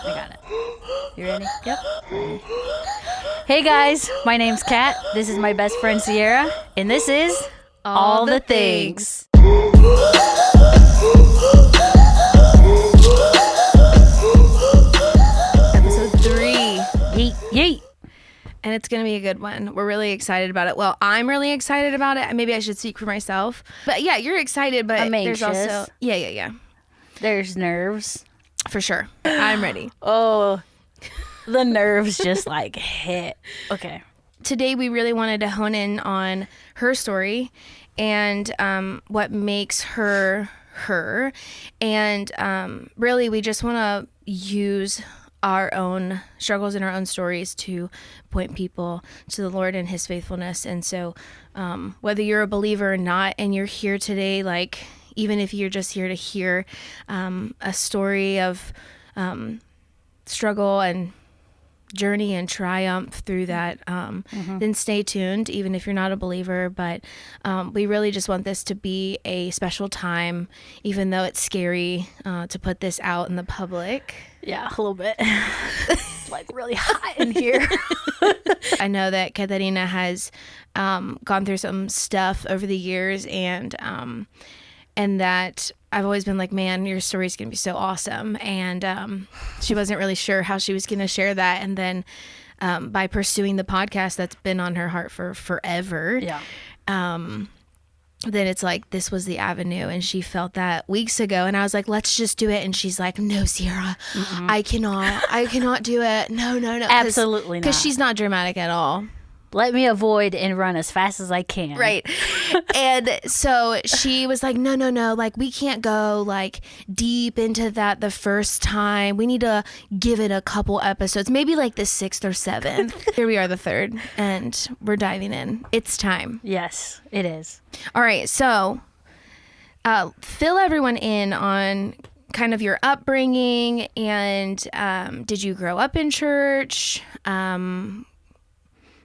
I got it. You ready? Yep. Ready. Hey guys, my name's Katt. This is my best friend Sierra, and this is All the Things. Episode 3. Yeet, yeet. And it's going to be a good one. We're really excited about it. Well, I'm really excited about it. Maybe I should speak for myself. But yeah, you're excited, but I'm there's anxious. also... Yeah. There's nerves. For sure. I'm ready. Oh, the nerves just like hit. Okay. Today, we really wanted to hone in on her story and what makes her her. And really, we just want to use our own struggles and our own stories to point people to the Lord and his faithfulness. And so whether you're a believer or not, and you're here today, like even if you're just here to hear a story of struggle and journey and triumph through that, then stay tuned, even if you're not a believer. But we really just want this to be a special time, even though it's scary to put this out in the public. Yeah, a little bit. It's like really hot in here. I know that Katarina has gone through some stuff over the years, and that I've always been like, man, your story is going to be so awesome. And she wasn't really sure how she was going to share that. And then by pursuing the podcast that's been on her heart for forever, then it's like, this was the avenue. And she felt that weeks ago. And I was like, let's just do it. And she's like, no, Sierra, I cannot do it. No. Absolutely not. Because she's not dramatic at all. Let me avoid and run as fast as I can. Right. And so she was like, no. Like, we can't go like deep into that the first time. We need to give it a couple episodes, maybe like the 6th or 7th. Here we are, the 3rd, and we're diving in. It's time. Yes, it is. All right. So fill everyone in on kind of your upbringing, and did you grow up in church?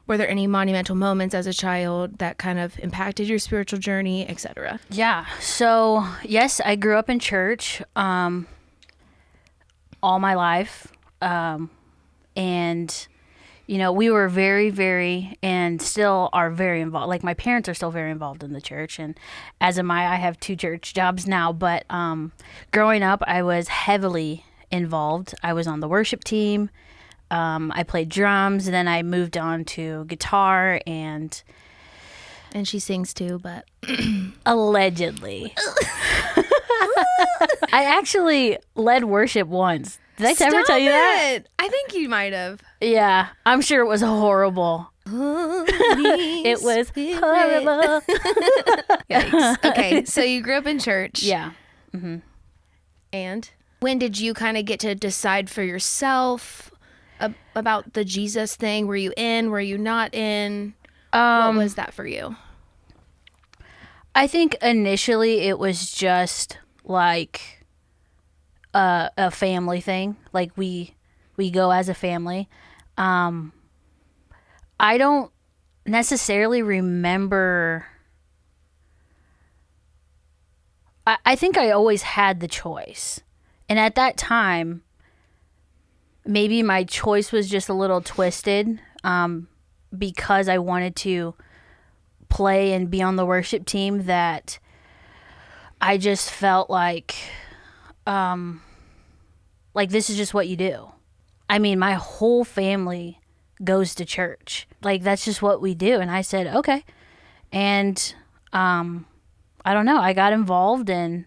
Were there any monumental moments as a child that kind of impacted your spiritual journey, etc.? Yeah. So, yes, I grew up in church all my life. And, we were very, very, and still are very involved. Like, my parents are still very involved in the church. And as am I have 2 church jobs now. But growing up, I was heavily involved. I was on the worship team. I played drums, and then I moved on to guitar, and she sings too, but allegedly. I actually led worship once. Did I ever tell you that? I think you might have. Yeah, I'm sure it was horrible. It was horrible. Yikes. Okay, so you grew up in church. Yeah. Mm-hmm. And when did you kind of get to decide for yourself about the Jesus thing? Were you in? Were you not in? What was that for you? I think initially it was just like a family thing. Like we go as a family. I don't necessarily remember. I think I always had the choice. And at that time, maybe my choice was just a little twisted because I wanted to play and be on the worship team, that I just felt like this is just what you do. I mean, my whole family goes to church. Like, that's just what we do. And I said, okay. And I don't know. I got involved, and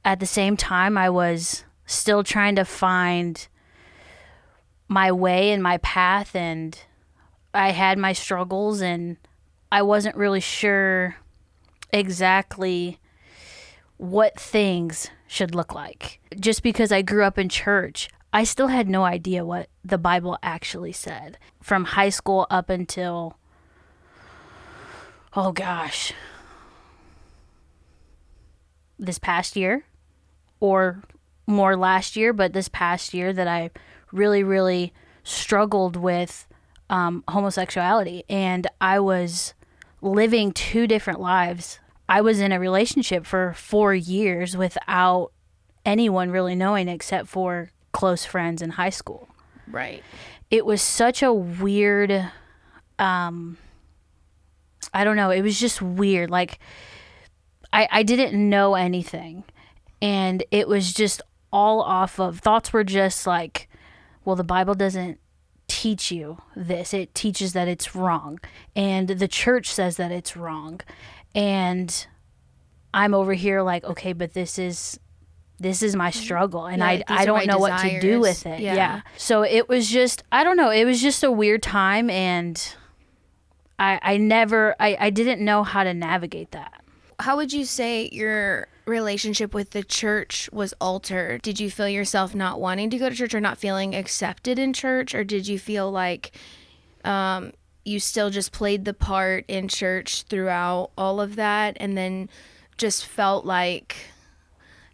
at the same time, I was still trying to find my way and my path, and I had my struggles, and I wasn't really sure exactly what things should look like. Just because I grew up in church, I still had no idea what the Bible actually said. From high school up until, this past year, or more last year, but this past year, that I really, really struggled with homosexuality, and I was living 2 different lives. I was in a relationship for 4 years without anyone really knowing except for close friends in high school. Right. It was such a weird, I don't know. It was just weird. Like, I didn't know anything. And it was just all off of, thoughts were just like, well, the Bible doesn't teach you this. It teaches that it's wrong. And the church says that it's wrong. And I'm over here like, okay, but this is my struggle, and I don't know what to do with it. Yeah. So it was just, I don't know, it was just a weird time, and I didn't know how to navigate that. How would you say your relationship with the church was altered? Did you feel yourself not wanting to go to church or not feeling accepted in church? Or did you feel like you still just played the part in church throughout all of that, and then just felt like,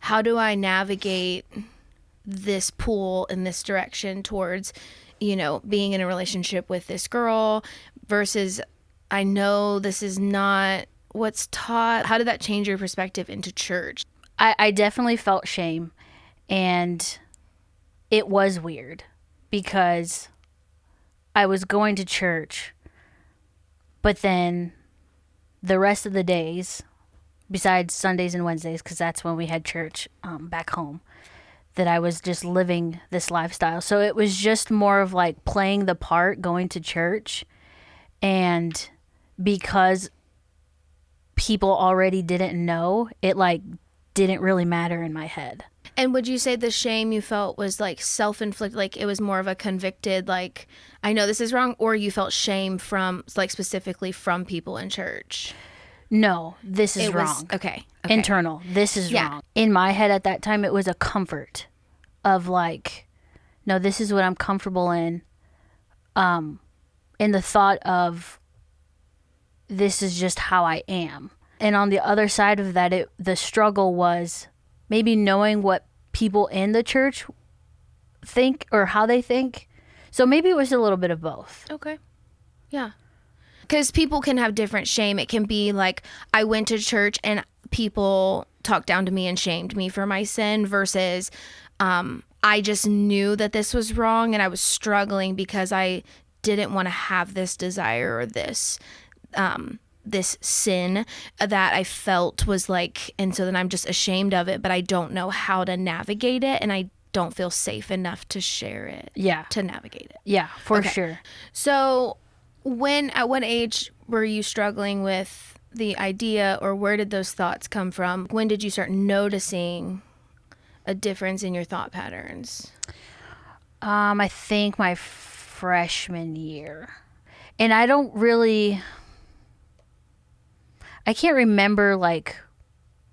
how do I navigate this pull in this direction towards, being in a relationship with this girl versus I know this is not what's taught? How did that change your perspective into church? I definitely felt shame, and it was weird because I was going to church, but then the rest of the days, besides Sundays and Wednesdays, because that's when we had church back home, that I was just living this lifestyle. So it was just more of like playing the part, going to church, and because people already didn't know, it like didn't really matter in my head. And would you say the shame you felt was like self-inflicted, like it was more of a convicted, like, I know this is wrong, or you felt shame from, like, specifically from people in church? No, this is wrong. Okay. Internal. This is wrong. In my head at that time, it was a comfort of like, no, this is what I'm comfortable in. In the thought of, this is just how I am. And on the other side of that, the struggle was maybe knowing what people in the church think or how they think. So maybe it was a little bit of both. Okay. Yeah. Because people can have different shame. It can be like, I went to church and people talked down to me and shamed me for my sin versus I just knew that this was wrong and I was struggling because I didn't want to have this desire or this sin that I felt was like, and so then I'm just ashamed of it, but I don't know how to navigate it, and I don't feel safe enough to share it. Yeah. To navigate it. Yeah, for sure. So at what age were you struggling with the idea, or where did those thoughts come from? When did you start noticing a difference in your thought patterns? I think my freshman year. And I can't remember like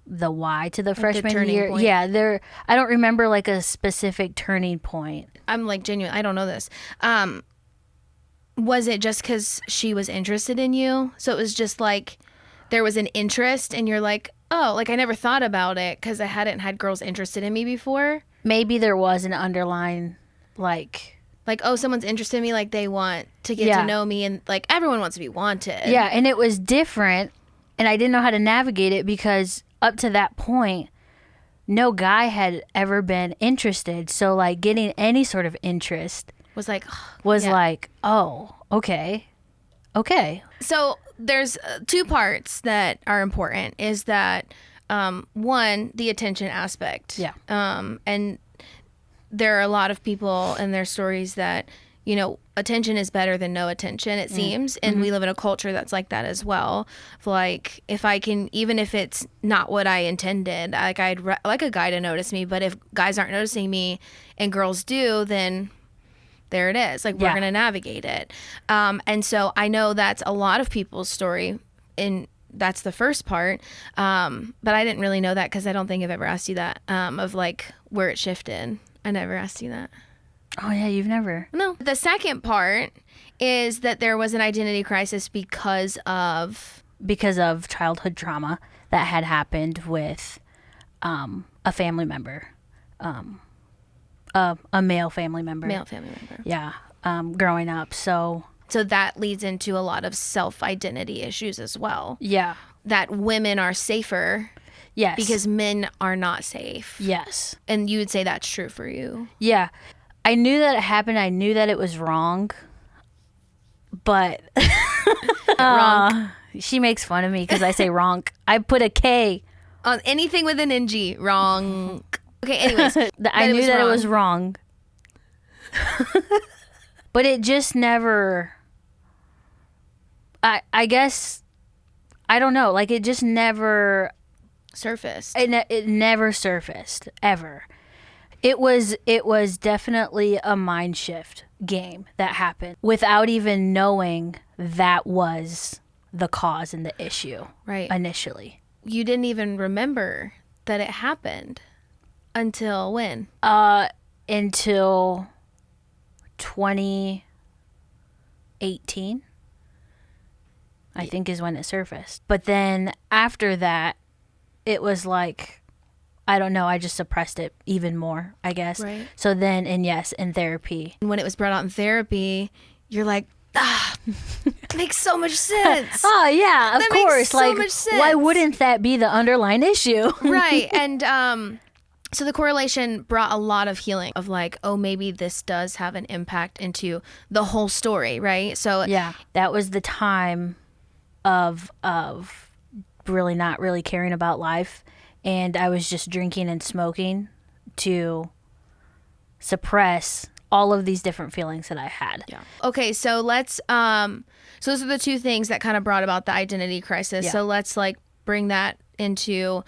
the why to the freshman year. Point. Yeah, I don't remember like a specific turning point. I'm like genuine. I don't know this. Was it just because she was interested in you? So it was just like there was an interest and you're like, oh, like I never thought about it because I hadn't had girls interested in me before. Maybe there was an underlying like, oh, someone's interested in me, like they want to get to know me, and like everyone wants to be wanted. Yeah, and it was different, and I didn't know how to navigate it because up to that point, no guy had ever been interested. So like getting any sort of interest was like, oh, okay. So there's two parts that are important. Is that one, the attention aspect. Yeah. And there are a lot of people and their stories that, attention is better than no attention, it seems. And we live in a culture that's like that as well. Like, if I can, even if it's not what I intended, like I'd like a guy to notice me, but if guys aren't noticing me and girls do, then there it is. Like, we're going to navigate it. And so I know that's a lot of people's story, and that's the first part. But I didn't really know that because I don't think I've ever asked you that, of like where it shifted. I never asked you that. Oh, yeah, you've never. No. The second part is that there was an identity crisis because of childhood trauma that had happened with a family member, a male family member. Yeah, growing up. So that leads into a lot of self-identity issues as well. Yeah. That women are safer Yes. Because men are not safe. Yes. And you would say that's true for you. Yeah. I knew that it happened. I knew that it was wrong. But Wrong. she makes fun of me because I say wrong. I put a K. On anything with an NG. Wrong. Okay, anyways. I knew that it was wrong. But it just never... I guess... I don't know. Like, it just never... surfaced. It never surfaced, ever. It was definitely a mind shift game that happened without even knowing that was the cause and the issue. Right. Initially. You didn't even remember that it happened until when? Until 2018, I think is when it surfaced. But then after that, it was like, I don't know, I just suppressed it even more, I guess. Right. So then, and yes, in therapy. And when it was brought out in therapy, you're like, it makes so much sense. Oh, yeah, of That course. makes so Like, much sense. why wouldn't that be the underlying issue? Right. And so the correlation brought a lot of healing of like, oh, maybe this does have an impact into the whole story, right? So Yeah, that was the time of really not really caring about life. And I was just drinking and smoking to suppress all of these different feelings that I had. yeah. Okay, so let's so those are the two things that kind of brought about the identity crisis. Yeah. So let's like bring that into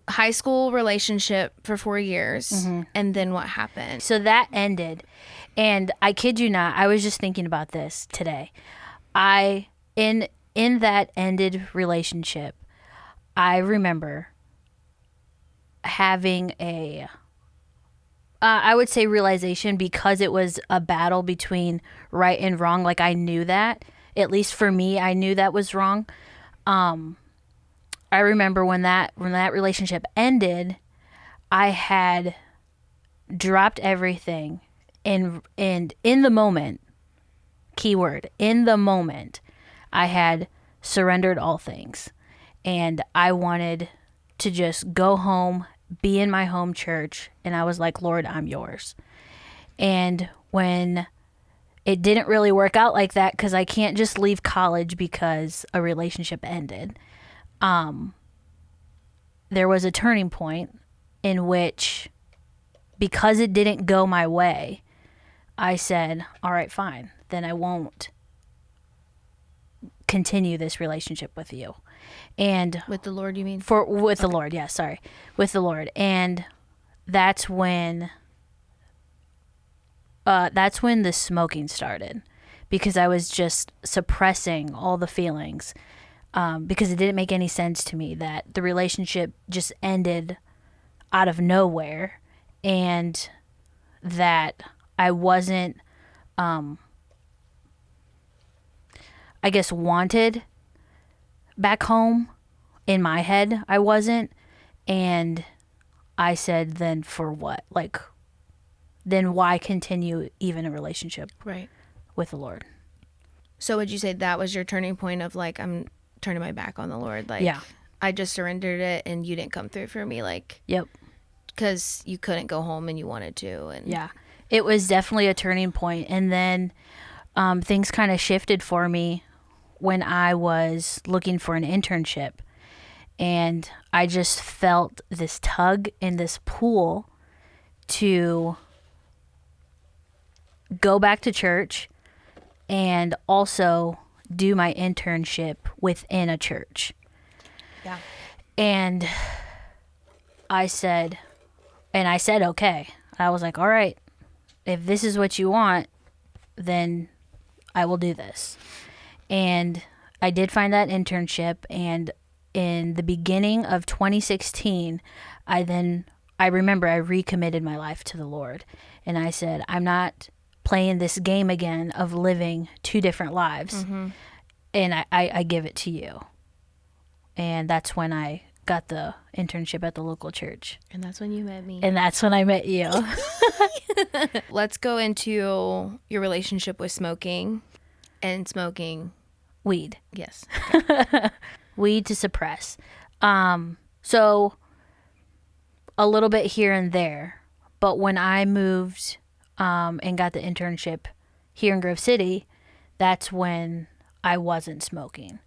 high school relationship for 4 years, and then what happened? So that ended. And I kid you not, I was just thinking about this today. In that ended relationship, I remember having I would say realization, because it was a battle between right and wrong. Like, I knew that, at least for me, I knew that was wrong. I remember when that relationship ended, I had dropped everything, and in the moment, keyword, in the moment, I had surrendered all things, and I wanted to just go home, be in my home church, and I was like, Lord, I'm yours. And when it didn't really work out like that, because I can't just leave college because a relationship ended, there was a turning point in which, because it didn't go my way, I said, all right, fine, then I won't continue this relationship with you. And With the Lord, you mean? with the Lord, yeah, sorry. With the Lord. And that's when the smoking started, because I was just suppressing all the feelings, because it didn't make any sense to me that the relationship just ended out of nowhere, and that I wasn't, I guess, wanted back home. In my head, I wasn't. And I said, then for what? Like, then why continue even a relationship Right. with the Lord? So would you say that was your turning point of like, I'm turning my back on the Lord? Like, Yeah. I just surrendered it and you didn't come through for me, like, Yep. because you couldn't go home and you wanted to. And Yeah. It was definitely a turning point. And then things kind of shifted for me when I was looking for an internship. And I just felt this tug and this pull to go back to church and also do my internship within a church. Yeah. And I said, okay. I was like, all right, if this is what you want, then I will do this. And I did find that internship, and in the beginning of 2016, I remember I recommitted my life to the Lord. And I said, I'm not playing this game again of living two different lives. Mm-hmm. And I give it to you. And that's when I got the internship at the local church. And that's when you met me. And that's when I met you. Let's go into your relationship with smoking and smoking. Weed. Yes. Weed to suppress. So a little bit here and there. But when I moved and got the internship here in Grove City, that's when I wasn't smoking.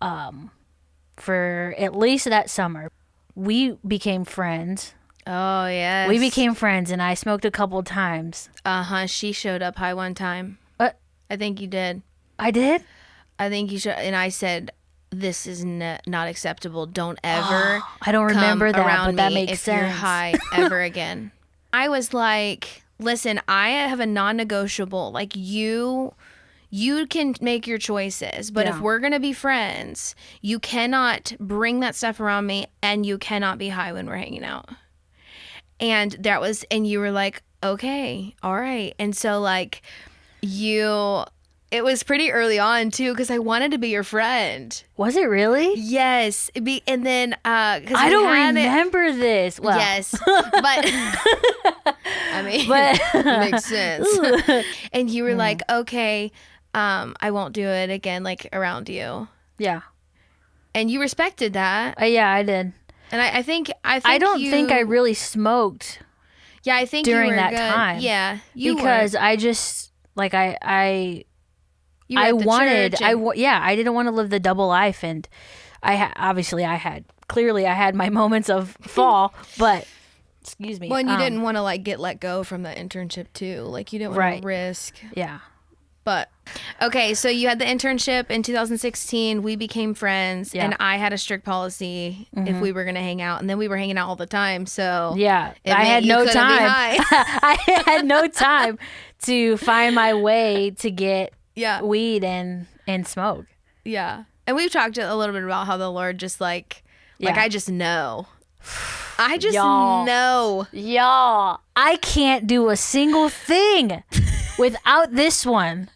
For at least that summer, we became friends. Oh, yes. We became friends, and I smoked a couple times. She showed up high one time. I think you did. I did? I think you should. And I said, this is not acceptable. Don't ever I don't remember come that, around but that me makes if sense. you're high ever again. I was like, listen, I have a non-negotiable. Like, you can make your choices, but if we're going to be friends, you cannot bring that stuff around me, and you cannot be high when we're hanging out. And you were like, okay, all right. And so like it was pretty early on too, because I wanted to be your friend. Was it really? Yes. And then, cause I don't remember this. Well. Yes. But I mean, it makes sense. And you were like, okay, I won't do it again, like around you. Yeah. And you respected that. Yeah, I did. And I think I don't think I really smoked. Yeah, I think during you were that good. time. Yeah, because I just like I you were at the wanted church and- I didn't want to live the double life, and I had my moments of fall, but excuse me. Well, and you didn't want to like get let go from that internship too. Like you didn't want to risk. Yeah. But okay, so you had the internship in 2016. We became friends, and I had a strict policy if we were going to hang out, and then we were hanging out all the time. So yeah, I had no time. I had no time to find my way to get weed and smoke. Yeah, and we've talked a little bit about how the Lord just like I just know. I just know. Y'all, I can't do a single thing without this one.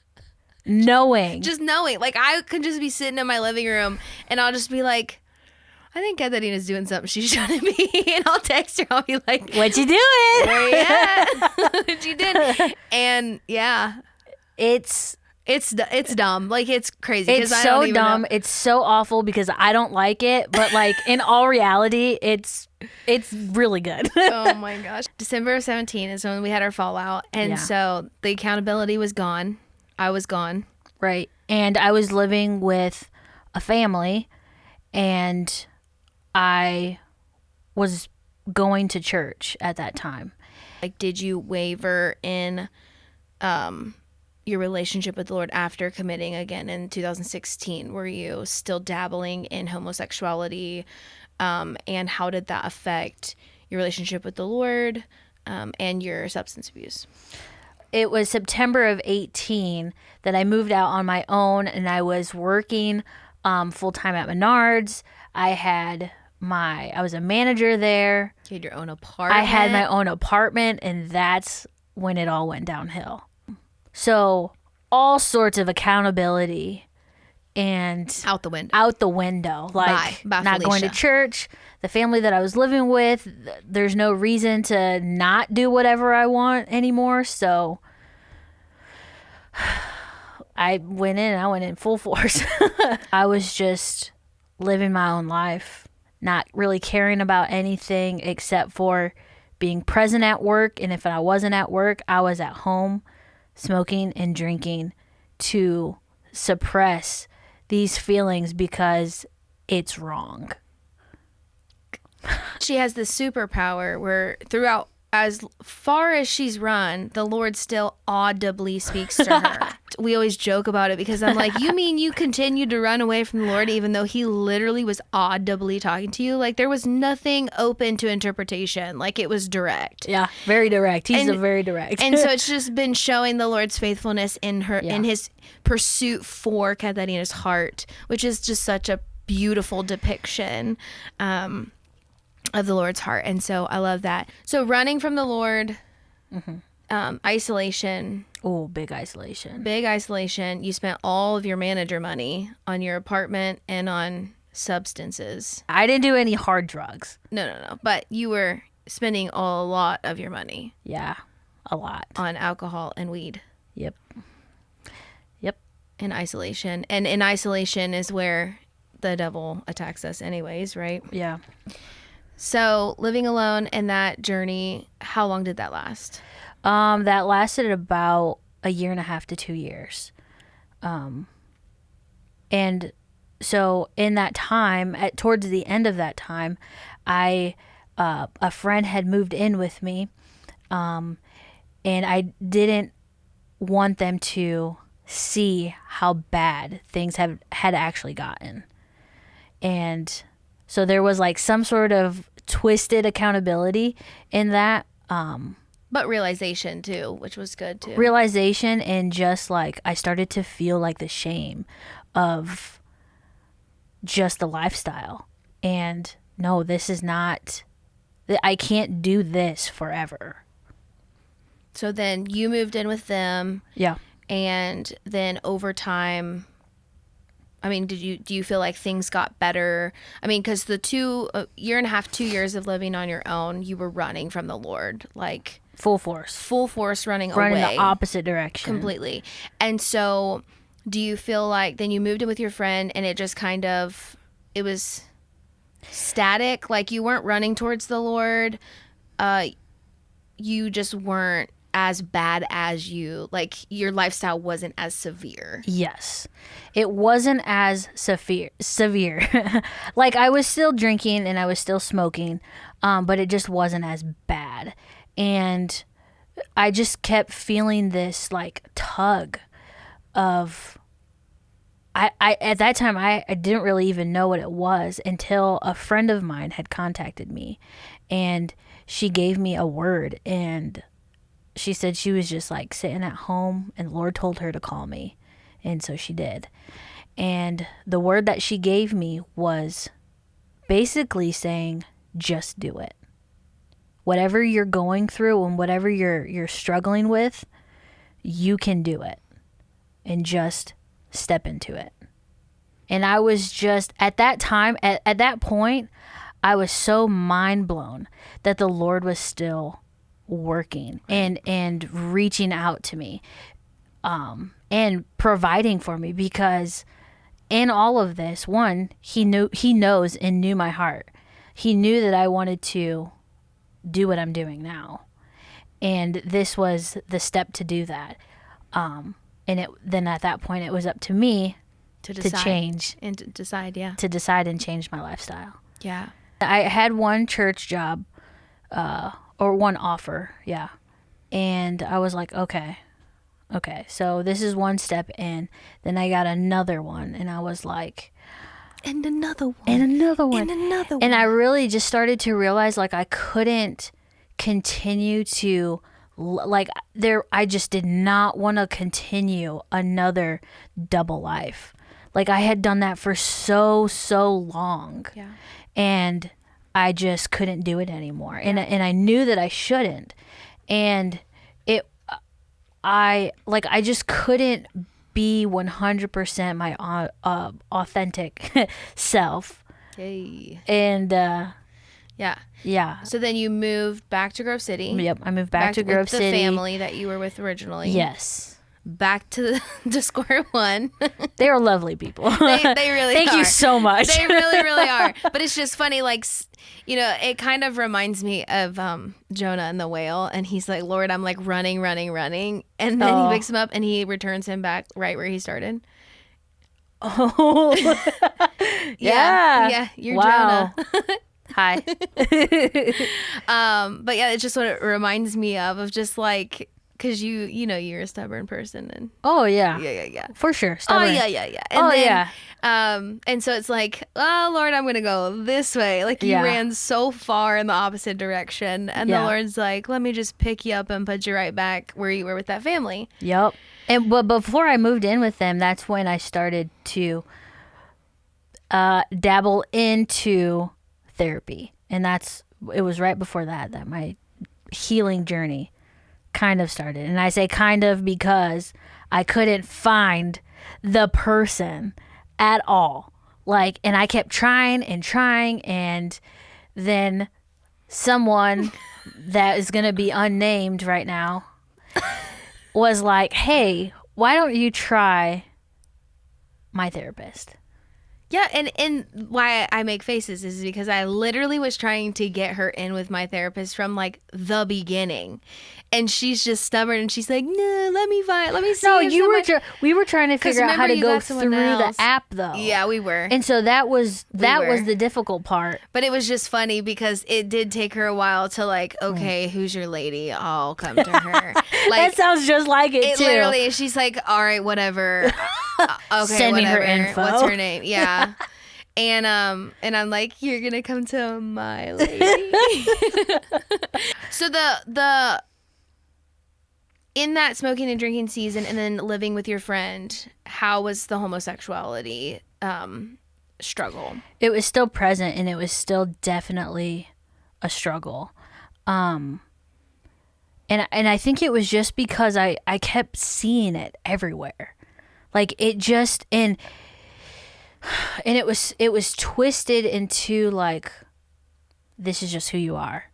Just knowing. Like, I could just be sitting in my living room and I'll just be like, I think Katharina's doing something she shouldn't be. And I'll text her. I'll be like, what you doing? Where you at? What you did? And yeah. It's dumb. Like, it's crazy. It's so dumb. It's so awful because I don't like it. But, like, in all reality, it's really good. Oh, my gosh. December of 17 is when we had our fallout. And so the accountability was gone. I was gone. Right. And I was living with a family, and I was going to church at that time. Like, did you waver in your relationship with the Lord after committing again in 2016? Were you still dabbling in homosexuality? And how did that affect your relationship with the Lord and your substance abuse? It was September of 18 that I moved out on my own, and I was working full-time at Menards. I was a manager there. You had your own apartment. I had my own apartment, and that's when it all went downhill. So all sorts of accountability and out the window. Like Bye, not going to church. The family that I was living with, there's no reason to not do whatever I want anymore. So I went in full force. I was just living my own life, not really caring about anything except for being present at work. And if I wasn't at work, I was at home smoking and drinking to suppress these feelings because it's wrong. She has this superpower where throughout, as far as she's run, the Lord still audibly speaks to her. We always joke about it because I'm like, you mean you continued to run away from the Lord even though he literally was audibly talking to you? Like, there was nothing open to interpretation. Like, it was direct. Yeah, very direct. He's very direct. And so it's just been showing the Lord's faithfulness in her, in his pursuit for Katharina's heart, which is just such a beautiful depiction of the Lord's heart. And so I love that. So running from the Lord, isolation. Oh, big isolation. Big isolation. You spent all of your manager money on your apartment and on substances. I didn't do any hard drugs. No. But you were spending a lot of your money. Yeah, a lot. On alcohol and weed. Yep. In isolation. And in isolation is where the devil attacks us anyways, right? Yeah. So living alone in that journey, how long did that last? That lasted about a year and a half to 2 years. And so in that time, towards the end of that time, a friend had moved in with me, and I didn't want them to see how bad things had actually gotten. And so there was like some sort of twisted accountability in that. But realization too, which was good too. Realization, and just like I started to feel like the shame of just the lifestyle. And no, this is not, I can't do this forever. So then you moved in with them. Yeah. And then over time, I mean, do you feel like things got better? I mean, because the year and a half, 2 years of living on your own, you were running from the Lord, like Full force running running away the opposite direction completely. And so do you feel like then you moved in with your friend and it just kind of, it was static, like you weren't running towards the Lord, you just weren't as bad as like your lifestyle wasn't as severe? Yes, it wasn't as severe like I was still drinking and I was still smoking, but it just wasn't as bad. And I just kept feeling this like tug of, I at that time I didn't really even know what it was until a friend of mine had contacted me, and she gave me a word, and she said she was just like sitting at home and the Lord told her to call me. And so she did. And the word that she gave me was basically saying, just do it. Whatever you're going through and whatever you're struggling with, you can do it. And just step into it. And I was just, at that time, at that point, I was so mind blown that the Lord was still working and reaching out to me, and providing for me, because in all of this, one, he knows and knew my heart. He knew that I wanted to do what I'm doing now, and this was the step to do that. And then at that point it was up to me to change and to decide and change my lifestyle. Yeah. I had one church job, or one offer, yeah. And I was like, okay, so this is one step in. Then I got another one, and I was like, and another one. And another one. And another one. And I really just started to realize, like, I couldn't continue to, like, I just did not want to continue another double life. Like, I had done that for so long. Yeah. And I just couldn't do it anymore. Yeah. And I knew that I shouldn't. And I just couldn't be 100% my authentic self. Hey. And yeah. So then you moved back to Grove City. Yep, I moved back to Grove City. The family that you were with originally. Yes. Back to square one. They are lovely people. They really Thank are. you so much. They really are. But it's just funny, like, you know, it kind of reminds me of Jonah and the whale. And he's like, Lord, I'm like running. And then he picks him up and he returns him back right where he started. Oh. Yeah. You're wow. Jonah. Hi. But yeah, it's just what it reminds me of just like, because you're a stubborn person. And oh yeah. Yeah. For sure. Stubborn. Oh yeah. And so it's like, oh Lord, I'm gonna go this way. Like you ran so far in the opposite direction, and the Lord's like, let me just pick you up and put you right back where you were with that family. Yep. But before I moved in with them, that's when I started to dabble into therapy, and it was right before that my healing journey kind of started. And I say kind of because I couldn't find the person at all. Like, and I kept trying, and then someone that is going to be unnamed right now was like, hey, why don't you try my therapist? Yeah, and why I make faces is because I literally was trying to get her in with my therapist from like the beginning, and she's just stubborn and she's like, "No, let me see." No, if you were. somebody-" We were trying to figure out how remember to you go got someone through the else. app, though. Yeah, we were. And so that was were. the difficult part. But it was just funny because it did take her a while to like, okay, who's your lady? I'll come to her. That sounds just like it too. Literally, she's like, all right, whatever. Okay, Send me her whatever. info. What's her name? Yeah. And I'm like, you're gonna come to my lady. So the in that smoking and drinking season, and then living with your friend, how was the homosexuality struggle? It was still present, and it was still definitely a struggle. And I think it was just because I kept seeing it everywhere. Like it just and it was twisted into like, this is just who you are.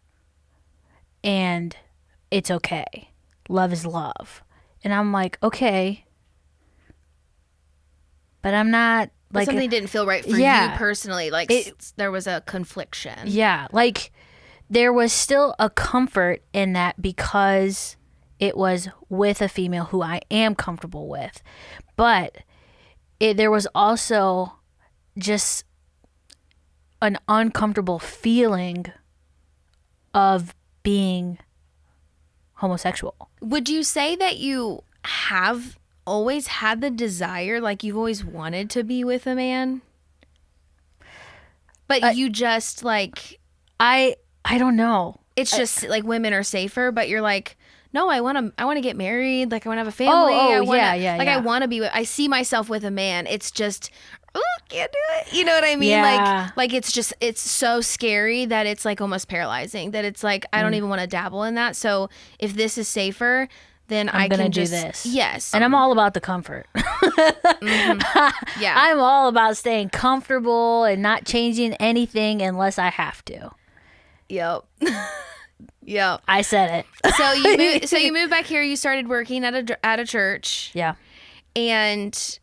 And it's okay. Love is love. And I'm like, okay. But I'm not like, something didn't feel right for yeah, you personally. Like there was a confliction. Yeah. Like there was still a comfort in that because it was with a female who I am comfortable with. But there was also just an uncomfortable feeling of being homosexual. Would you say that you have always had the desire, like you've always wanted to be with a man? But you just like... I don't know. It's just like women are safer, but you're like, no, I want to get married. Like I want to have a family. I want to be I see myself with a man. It's just, can't do it. You know what I mean? Yeah. Like it's so scary that it's like almost paralyzing, that it's like, I don't even want to dabble in that. So if this is safer, then I can do just this. Yes. And I'm all about the comfort. Mm-hmm. Yeah. I'm all about staying comfortable and not changing anything unless I have to. Yep. Yep. I said it. So you moved back here. You started working at a church. Yeah. And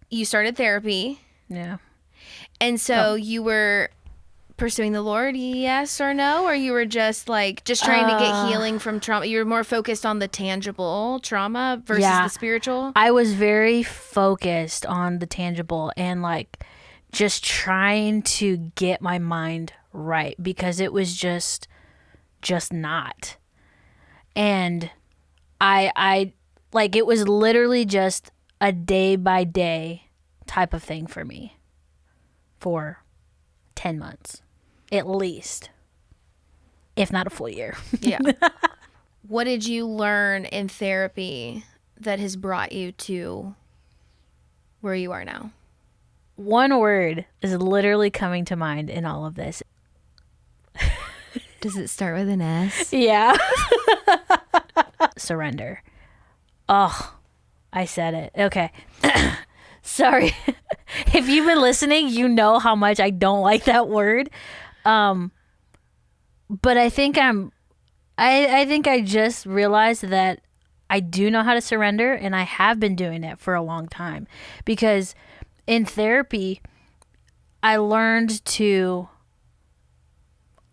you started therapy. Yeah. And so you were pursuing the Lord, yes or no? Or you were just trying to get healing from trauma? You were more focused on the tangible trauma versus the spiritual? I was very focused on the tangible and like just trying to get my mind right because it was just not. And I like, it was literally just a day by day type of thing for me for 10 months at least, if not a full year. Yeah. What did you learn in therapy that has brought you to where you are now? One word is literally coming to mind in all of this. Does it start with an S? Yeah. Surrender. Oh, I said it. Okay. Sorry. If you've been listening, you know how much I don't like that word. But I think I think I just realized that I do know how to surrender, and I have been doing it for a long time. Because in therapy, I learned to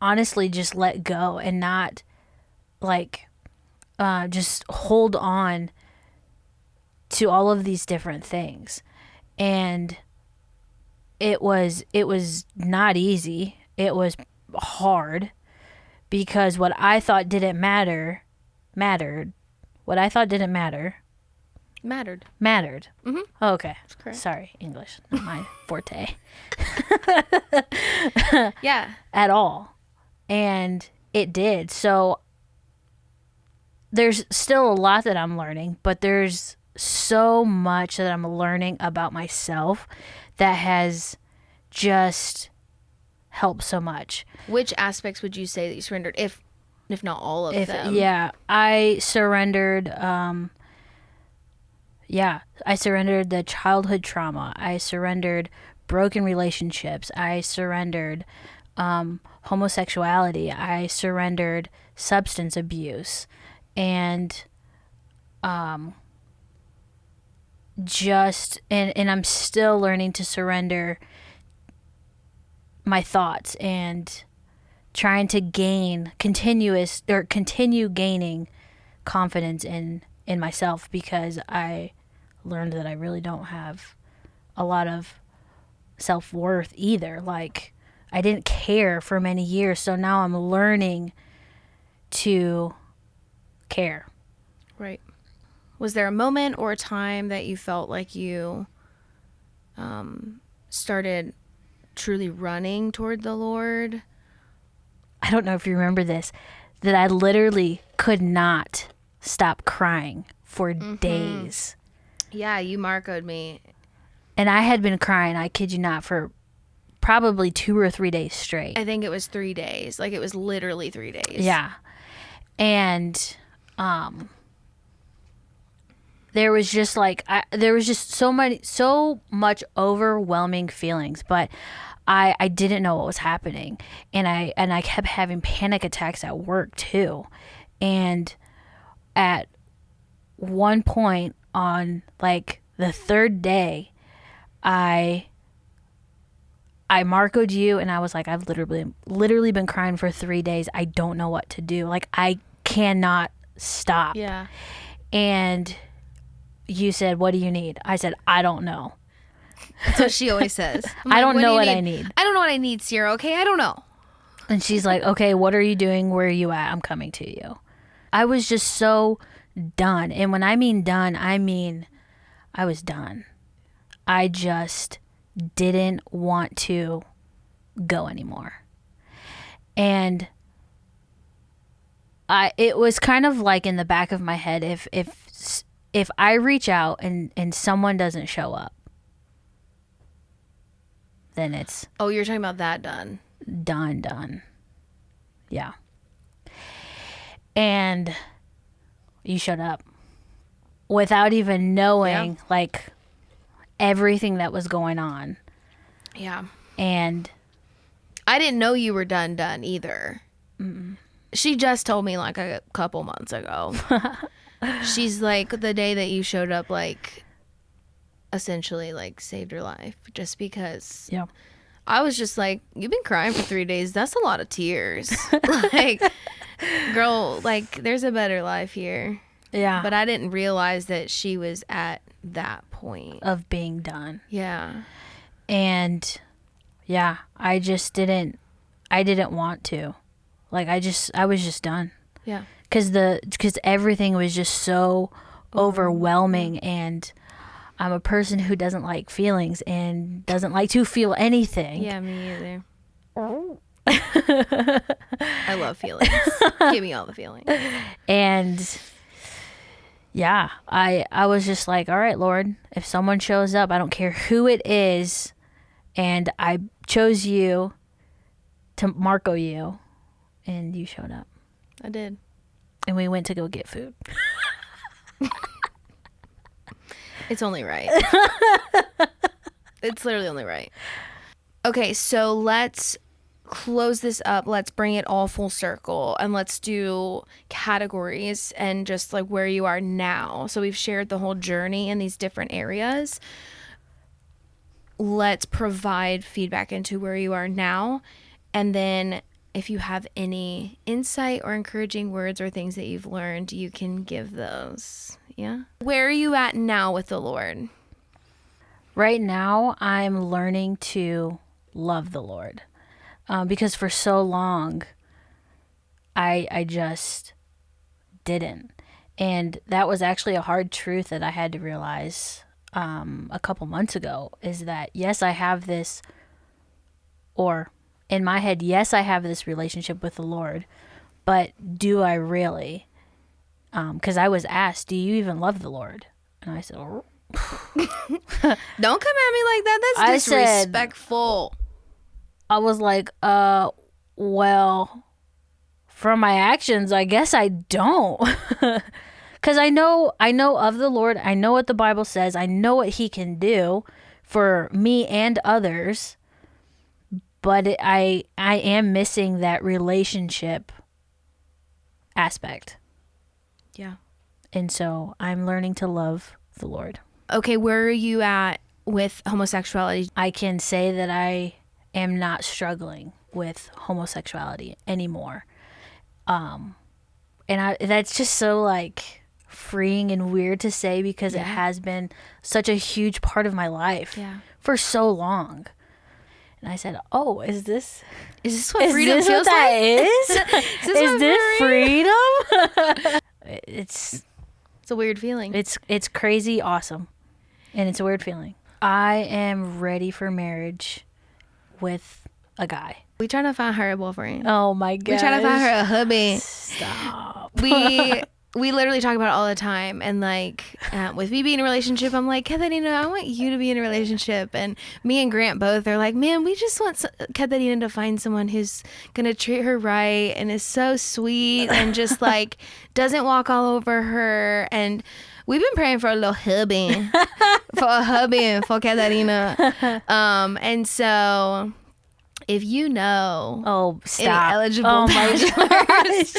honestly just let go and not like just hold on to all of these different things. And it was not easy. It was hard because what I thought didn't matter mattered. What I thought didn't matter mattered. Mm-hmm. Oh, okay. That's correct. Sorry, English, not my forte. Yeah. At all. And it did. So there's still a lot that I'm learning, but there's so much that I'm learning about myself that has just helped so much. Which aspects would you say that you surrendered, if not all of them? Yeah, I surrendered. I surrendered the childhood trauma. I surrendered broken relationships. I surrendered homosexuality. I surrendered substance abuse, and and I'm still learning to surrender my thoughts and trying to continue gaining confidence in myself, because I learned that I really don't have a lot of self-worth either. Like, I didn't care for many years, so now I'm learning to care. Right. Was there a moment or a time that you felt like you started truly running toward the Lord? I don't know if you remember this, that I literally could not stop crying for days. Yeah, you Marco'd me. And I had been crying, I kid you not, for probably 2 or 3 days straight. I think it was 3 days. Like, it was literally 3 days. Yeah. And there was just like, there was just so much overwhelming feelings, but I didn't know what was happening. And I kept having panic attacks at work too. And at one point on like the 3rd day, I Marco'd you, and I was like, I've literally been crying for 3 days. I don't know what to do. Like, I cannot stop. Yeah. And you said, what do you need? I said, I don't know. That's what she always says. I don't know what I need. I don't know what I need, Sierra. Okay, I don't know. And she's like, okay, what are you doing? Where are you at? I'm coming to you. I was just so done. And when I mean done, I mean I was done. I just didn't want to go anymore. And it was kind of like in the back of my head, if I reach out and someone doesn't show up, then it's Oh, you're talking about that done. done. Yeah. And you showed up without even knowing like everything that was going on. Yeah. And I didn't know you were done either. She just told me like a couple months ago. She's like, the day that you showed up, like, essentially like saved her life, just because. yeah. I was just like, you've been crying for 3 days. That's a lot of tears. Like, girl, like, there's a better life here. Yeah. But I didn't realize that she was at that point of being done. Yeah. And yeah, I didn't want to. Like, I was just done. Yeah. Because everything was just so overwhelming, and I'm a person who doesn't like feelings and doesn't like to feel anything. Yeah, me either. I love feelings. Give me all the feelings. And yeah, I was just like, all right, Lord, if someone shows up, I don't care who it is, and I chose you to Marco you, and you showed up. I did. And we went to go get food. It's only right. It's literally only right. Okay, so let's close this up. Let's bring it all full circle, and let's do categories and just like where you are now. So we've shared the whole journey in these different areas. Let's provide feedback into where you are now, and then if you have any insight or encouraging words or things that you've learned, you can give those. Yeah. Where are you at now with the Lord? Right now, I'm learning to love the Lord. Because for so long, I just didn't. And that was actually a hard truth that I had to realize a couple months ago, is that, yes, I have this, or in my head, yes, I have this relationship with the Lord, but do I really? Because I was asked, do you even love the Lord? And I said, oh. Don't come at me like that. That's disrespectful. I was like, well, from my actions, I guess I don't. Because I know of the Lord. I know what the Bible says. I know what he can do for me and others. But I am missing that relationship aspect. Yeah. And so I'm learning to love the Lord. Okay, where are you at with homosexuality? I can say that I am not struggling with homosexuality anymore. And that's just so like freeing and weird to say, because it has been such a huge part of my life for so long. And I said, "Oh, is this what freedom feels like? Is this freedom?" It's a weird feeling. It's crazy awesome, and it's a weird feeling. I am ready for marriage with a guy. We trying to find her a boyfriend. Oh my god. We trying to find her a hubby. Stop. We literally talk about it all the time. And like with me being in a relationship, I'm like, Katarina, I want you to be in a relationship. And me and Grant both are like, man, we just want Katarina to find someone who's going to treat her right and is so sweet and just like doesn't walk all over her. And we've been praying for a little hubby, for Katarina. And so if you know any eligible bachelors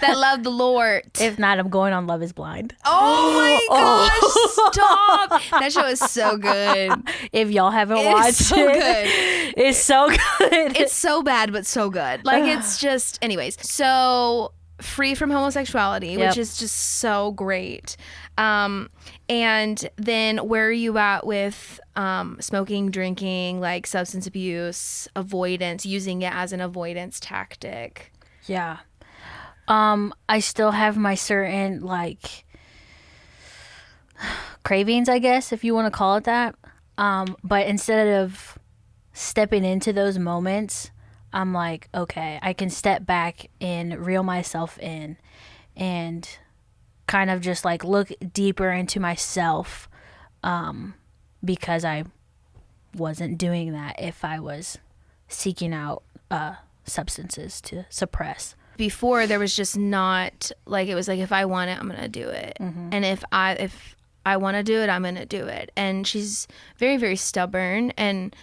that love the Lord. If not, I'm going on Love is Blind. Oh my gosh, stop. That show is so good. If y'all haven't watched it's so good. It's so bad, but so good. Like, it's just, anyways. So, free from homosexuality, which is just so great. And then where are you at with smoking, drinking, like substance abuse, avoidance, using it as an avoidance tactic? Yeah. I still have my certain like cravings, I guess, if you want to call it that. But instead of stepping into those moments, I'm like, okay, I can step back and reel myself in and kind of just like look deeper into myself, because I wasn't doing that if I was seeking out substances to suppress. Before, there was just not like, it was like, if I want it, I'm gonna do it. And if I want to do it, I'm gonna do it. And she's very, very stubborn, and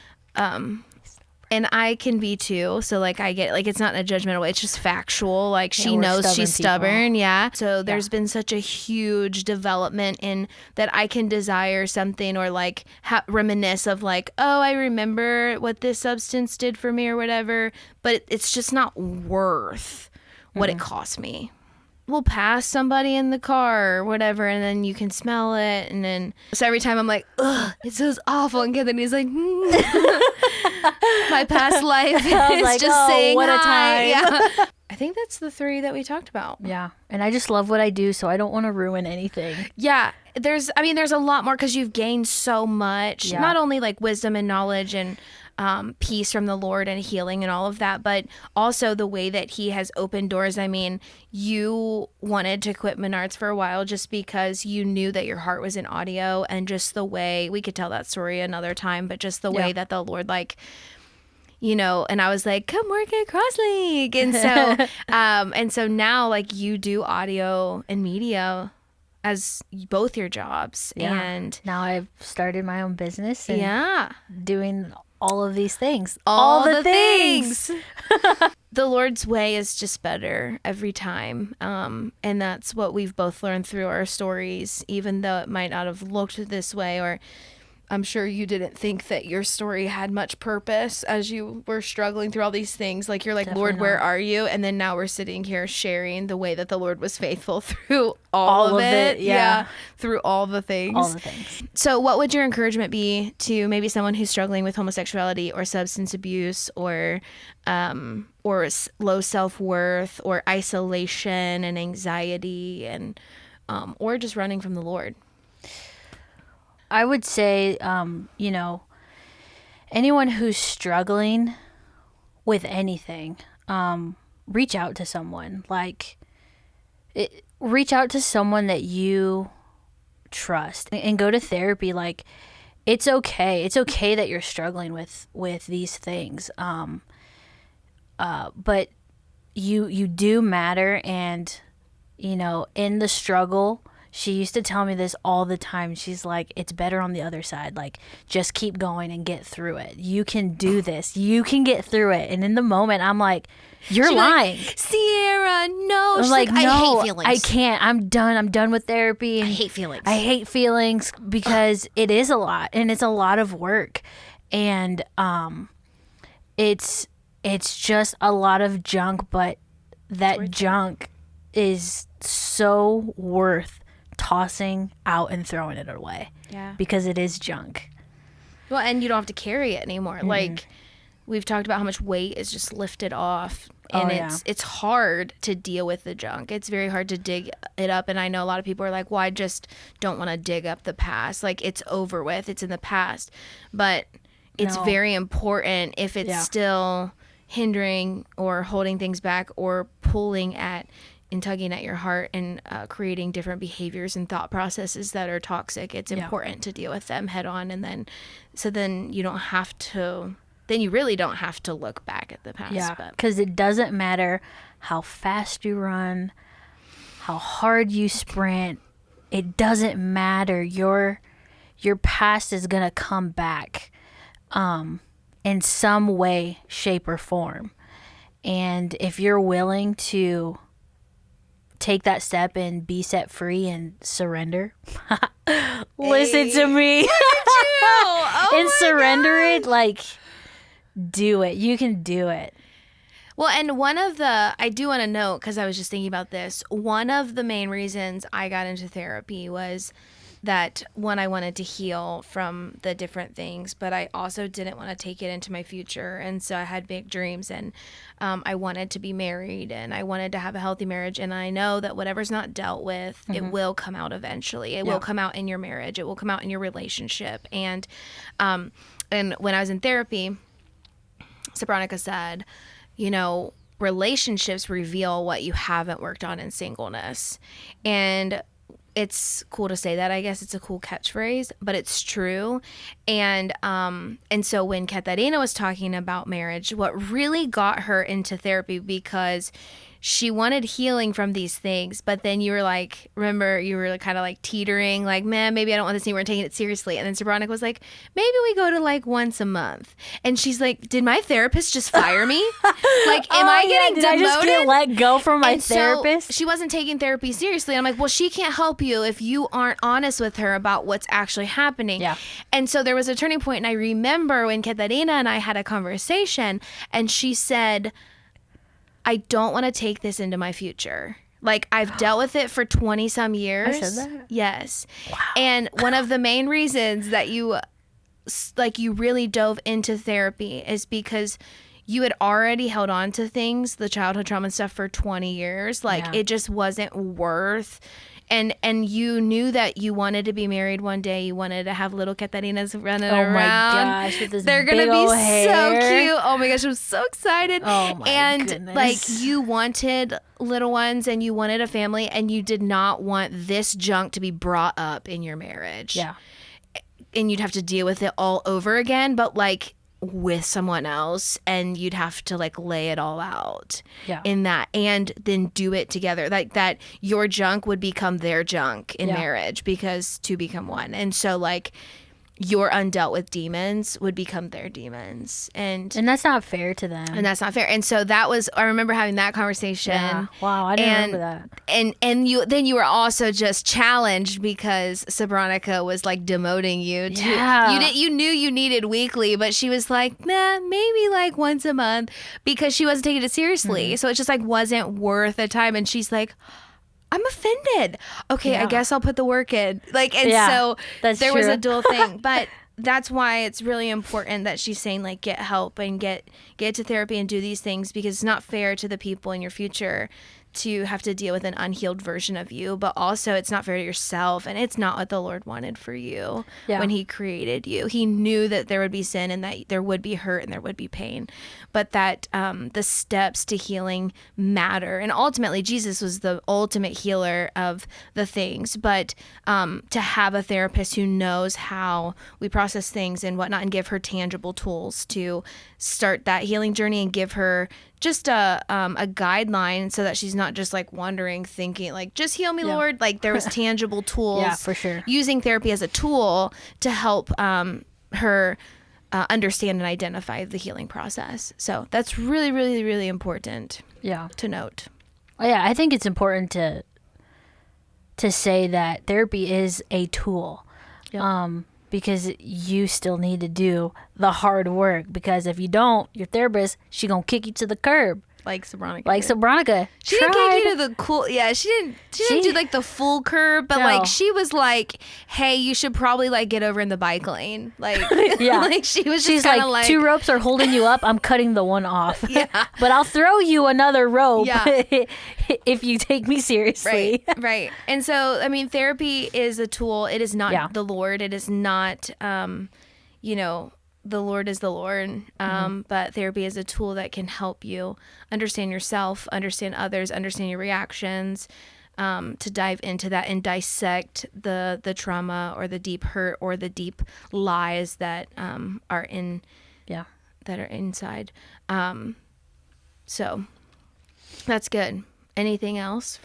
I can be too. So like, I get, like, it's not in a judgmental way. It's just factual. Like, she knows she's stubborn. Yeah. So there's been such a huge development in that I can desire something, or like reminisce of like, oh, I remember what this substance did for me or whatever, but it's just not worth what it cost me. We'll pass somebody in the car or whatever, and then you can smell it, and then so every time I'm like, ugh, it smells awful, and then he's like, my past life is like, just saying what hi. a time. Yeah. I think that's the 3 that we talked about. Yeah, and I just love what I do, so I don't want to ruin anything. Yeah, there's a lot more, because you've gained so much, not only like wisdom and knowledge and peace from the Lord and healing and all of that, but also the way that he has opened doors. I mean, you wanted to quit Menards for a while just because you knew that your heart was in audio, and just the way, we could tell that story another time, but just the way that the Lord, like, you know, and I was like, come work at Cross League. And so, and so now, like, you do audio and media as both your jobs. Yeah. And now I've started my own business and doing all of these things. All the things. The Lord's way is just better every time. And that's what we've both learned through our stories, even though it might not have looked this way, or I'm sure you didn't think that your story had much purpose as you were struggling through all these things. Like, you're like, definitely, Lord, where are you? And then now we're sitting here sharing the way that the Lord was faithful through all of it. Yeah. Through all the things. All the things. So what would your encouragement be to maybe someone who's struggling with homosexuality or substance abuse, or low self-worth, or isolation and anxiety, and or just running from the Lord? I would say, you know, anyone who's struggling with anything, reach out to someone. Like, reach out to someone that you trust, and go to therapy. Like, it's okay. It's okay that you're struggling with these things. But you do matter, and, you know, in the struggle, she used to tell me this all the time. She's like, it's better on the other side. Like, just keep going and get through it. You can do this. You can get through it. And in the moment, I'm like, you're lying. Like, Sierra, no. I'm She's like, no, I hate feelings. I can't. I'm done. I'm done with therapy. I hate feelings. I hate feelings, because it is a lot, and it's a lot of work. And it's just a lot of junk, but that junk is so worth tossing out and throwing it away. Yeah. Because it is junk. Well, and you don't have to carry it anymore. Mm-hmm. Like, we've talked about how much weight is just lifted off. And it's hard to deal with the junk. It's very hard to dig it up. And I know a lot of people are like, well, I just don't want to dig up the past. Like, it's over with. It's in the past. But it's very important if it's still hindering or holding things back or pulling at and tugging at your heart and creating different behaviors and thought processes that are toxic. It's important to deal with them head on. And then you don't have to, then you really don't have to look back at the past. Yeah, because it doesn't matter how fast you run, how hard you sprint. It doesn't matter. Your past is going to come back in some way, shape, or form. And if you're willing to take that step and be set free and surrender, listen to me, and surrender it, like, do it. You can do it. Well, and I do want to note, because I was just thinking about this, one of the main reasons I got into therapy was that, one, I wanted to heal from the different things, but I also didn't want to take it into my future. And so I had big dreams, and I wanted to be married, and I wanted to have a healthy marriage. And I know that whatever's not dealt with, it will come out eventually. It will come out in your marriage. It will come out in your relationship. And when I was in therapy, Sabronica said, relationships reveal what you haven't worked on in singleness. And it's cool to say that. I guess it's a cool catchphrase, but it's true. And so when Katarina was talking about marriage, what really got her into therapy, because she wanted healing from these things, but then you were like, remember, you were kind of like teetering, like, man, maybe I don't want this anymore, and taking it seriously. And then Sabronica was like, maybe we go to like once a month. And she's like, did my therapist just fire me? Like, am I getting demoted? I just get let go from my therapist? So she wasn't taking therapy seriously. And I'm like, well, she can't help you if you aren't honest with her about what's actually happening. Yeah. And so there was a turning point, and I remember when Katarina and I had a conversation, and she said, I don't want to take this into my future. Like, I've dealt with it for 20 some years. I said that? Yes. Wow. And one of the main reasons that you really dove into therapy is because you had already held on to things, the childhood trauma stuff, for 20 years. Like, it just wasn't worth. And you knew that you wanted to be married one day. You wanted to have little Catarinas running around. Oh my gosh, with this They're gonna be so cute. Oh my gosh, I'm so excited. Oh my goodness. Like, you wanted little ones, and you wanted a family, and you did not want this junk to be brought up in your marriage. Yeah. And you'd have to deal with it all over again, but like with someone else, and you'd have to like lay it all out in that, and then do it together. Like, that your junk would become their junk in marriage, because to become one. And so like, your undealt with demons would become their demons, and that's not fair to them. And that's not fair. And so that was, I remember having that conversation. Yeah. Wow, I didn't remember that. And you were also just challenged because Sabronica was like demoting you to, you knew you needed weekly, but she was like, nah, maybe like once a month, because she wasn't taking it seriously. Mm-hmm. So it just like wasn't worth the time. And she's like, I'm offended. Okay, I guess I'll put the work in. Like, and so there was a dual thing. But that's why it's really important that she's saying, like, get help and get to therapy and do these things, because it's not fair to the people in your future to have to deal with an unhealed version of you, but also it's not fair to yourself, and it's not what the Lord wanted for you when he created you. He knew that there would be sin, and that there would be hurt, and there would be pain, but that the steps to healing matter. And ultimately, Jesus was the ultimate healer of the things, but to have a therapist who knows how we process things and whatnot, and give her tangible tools to start that healing journey, and give her just a guideline, so that she's not just like wondering, thinking like, just heal me, Lord. Like, there was tangible tools. Yeah, for sure. Using therapy as a tool to help her understand and identify the healing process. So that's really, really, really important. To note. Oh, yeah, I think it's important to say that therapy is a tool. because you still need to do the hard work. Because if you don't, your therapist, she gonna kick you to the curb. Like Sabronica. Like Sabronica. She didn't kick you to the cool. Yeah, she didn't do like the full curb, but No. like she was like, "Hey, you should probably like get over in the bike lane." Like, Yeah. like she was. She's just kind of like, 2 ropes are holding you up. I'm cutting the one off. Yeah. But I'll throw you another rope Yeah. if you take me seriously. Right, right. And so, I mean, therapy is a tool. It is not Yeah. the Lord. It is not, you know, the Lord is the Lord. But therapy is a tool that can help you understand yourself, understand others, understand your reactions, to dive into that and dissect the trauma or the deep hurt or the deep lies that are Yeah. that are inside. So that's good. Anything else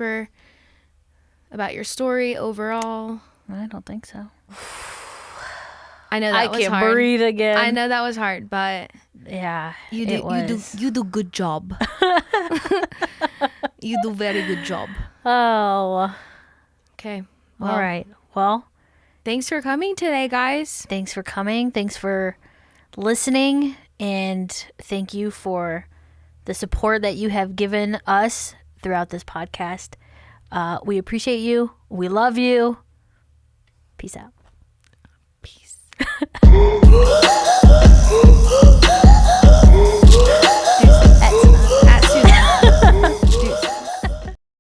about your story overall? I don't think so. I know that was can't hard. breathe again. I know that was hard, but Yeah. you do good job. You do very good job. Oh. Okay. All right. Well, Thanks for coming today, guys. thanks for coming. Thanks for listening. And thank you for the support that you have given us throughout this podcast. We appreciate you. We love you. Peace out. Peace.